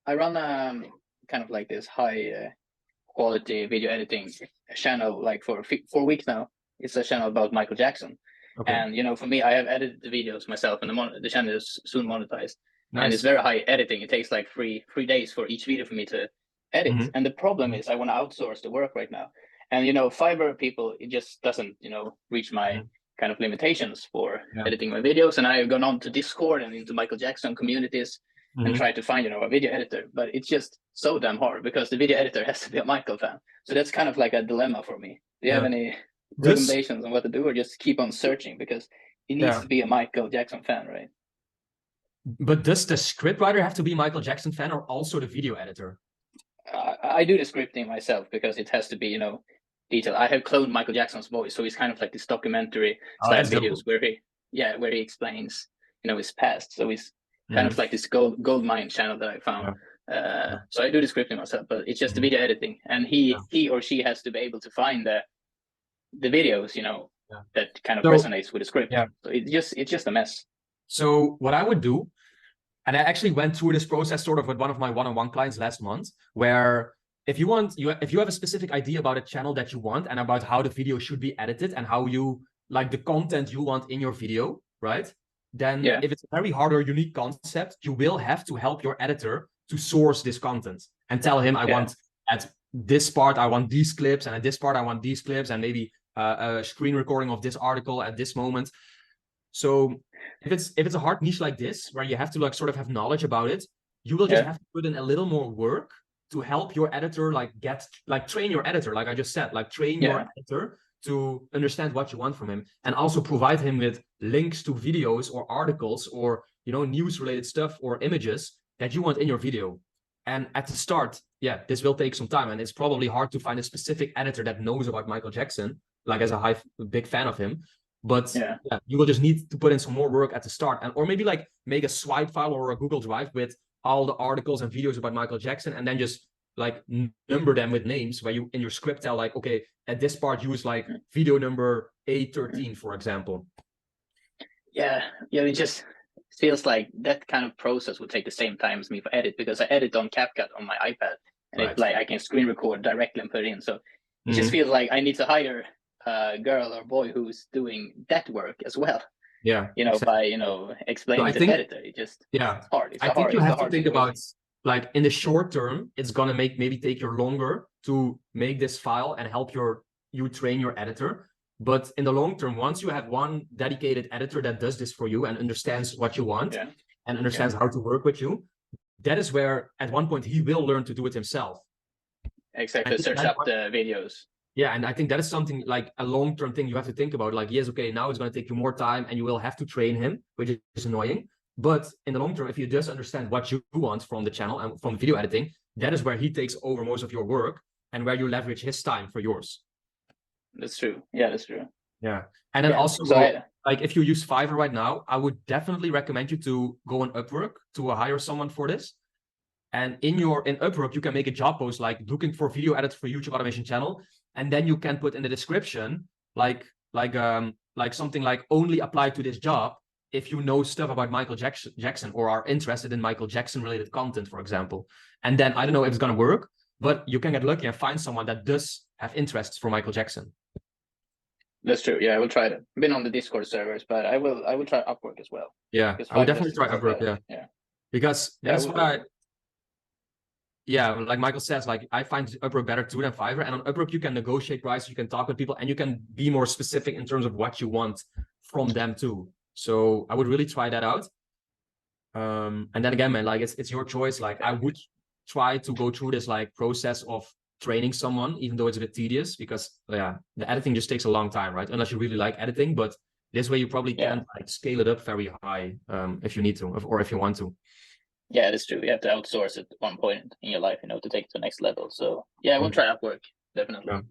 I run kind of like this high quality video editing channel like for 4 weeks now. It's a channel about Michael Jackson. Okay. And for me, I have edited the videos myself, and the channel is soon monetized. And it's Nice. very high editing. It takes like three days for each video for me to edit. Hmm. And the problem is I want to outsource the work right now. And Fiverr people, it just doesn't, reach my Hmm. kind of limitations for Yeah. editing my videos. And I've gone on to Discord and into Michael Jackson communities and Hmm. try to find, a video editor. But it's just so damn hard because the video editor has to be a Michael fan. So that's kind of like a dilemma for me. Do you have Yeah. any This, recommendations on what to do, or just keep on searching because it needs yeah. to be a Michael Jackson fan, right? But does the scriptwriter have to be Michael Jackson fan or also the video editor? I do the scripting myself because it has to be, detailed. I have cloned Michael Jackson's voice, so it's kind of like this documentary Oh, style that's videos dope. where he explains, his past. So it's kind Hmm. of like this gold mine channel that I found. Yeah. Yeah. So I do the scripting myself, but it's just the Hmm. video editing, and Yeah. he or she has to be able to find the videos, Yeah. that kind of So, resonates with the script. yeah. So it's just a mess. So what I would do, and I actually went through this process sort of with one of my one-on-one clients last month, where if you have a specific idea about a channel that you want and about how the video should be edited and how you like the content you want in your video, right? Then Yeah, if it's a very hard or unique concept, you will have to help your editor to source this content and tell him, I yeah, want at this part, I want these clips, and at this part, I want these clips, and maybe a screen recording of this article at this moment. So if it's a hard niche like this, where you have to like sort of have knowledge about it, you will just yeah, have to put in a little more work to help your editor train your editor, like I just said, like train your yeah. editor to understand what you want from him, and also provide him with links to videos or articles or news related stuff or images that you want in your video. And at the start, yeah, this will take some time, and it's probably hard to find a specific editor that knows about Michael Jackson, like as a big fan of him. But Yeah. yeah, you will just need to put in some more work at the start, or maybe like make a swipe file or a Google Drive with all the articles and videos about Michael Jackson, and then just like number them with names where you in your script tell like, okay, at this part use like video number A13, for example. Yeah, yeah, it just feels like that kind of process would take the same time as me for edit because I edit on CapCut on my iPad, and it's Right. like I can screen record directly and put it in. So it just Mm-hmm. feels like I need to hire a girl or boy who's doing that work as well. Yeah, exactly. By So explaining I to the think, editor. yeah, It's hard. I think you It's a have to hard think about situation. like in the short term, it's gonna maybe take you longer to make this file and help you train your editor. But in the long term, once you have one dedicated editor that does this for you and understands what you want Yeah, and yeah, understands how to work with you, that is where at one point he will learn to do it himself. I exactly. think Search up the videos. yeah, and I think that is something like a long-term thing you have to think about. Like, yes, okay, now it's going to take you more time and you will have to train him, which is annoying. But in the long term, if you just understand what you want from the channel and from video editing, that is where he takes over most of your work and where you leverage his time for yours. That's true. Yeah, that's true. Yeah. And then Yeah. also, So like if you use Fiverr right now, I would definitely recommend you to go on Upwork to hire someone for this. And in Upwork, you can make a job post like looking for video editor for YouTube automation channel, and then you can put in the description like something like only apply to this job if you know stuff about Michael Jackson or are interested in Michael Jackson related content, for example. And then I don't know if it's gonna work, but you can get lucky and find someone that does have interests for Michael Jackson. that's true. Yeah, I will try it. I've been on the Discord servers, but I will try Upwork as well. Yeah, Because I would Fiverr definitely doesn't try work Upwork. well. Yeah, Yeah. because that Yeah, I is will what do. yeah, like Michael says, like I find Upwork better too than Fiverr. And on Upwork, you can negotiate price, you can talk with people, and you can be more specific in terms of what you want from them too. So I would really try that out. And then again, man, like it's your choice. Like I would try to go through this like process of training someone, even though it's a bit tedious because yeah, the editing just takes a long time, right? Unless you really like editing, but this way you probably Yeah. can't like scale it up very high if you need to or if you want to. Yeah, that's true. You have to outsource it at one point in your life, to take it to the next level. So yeah, I will try Upwork, definitely. Yeah.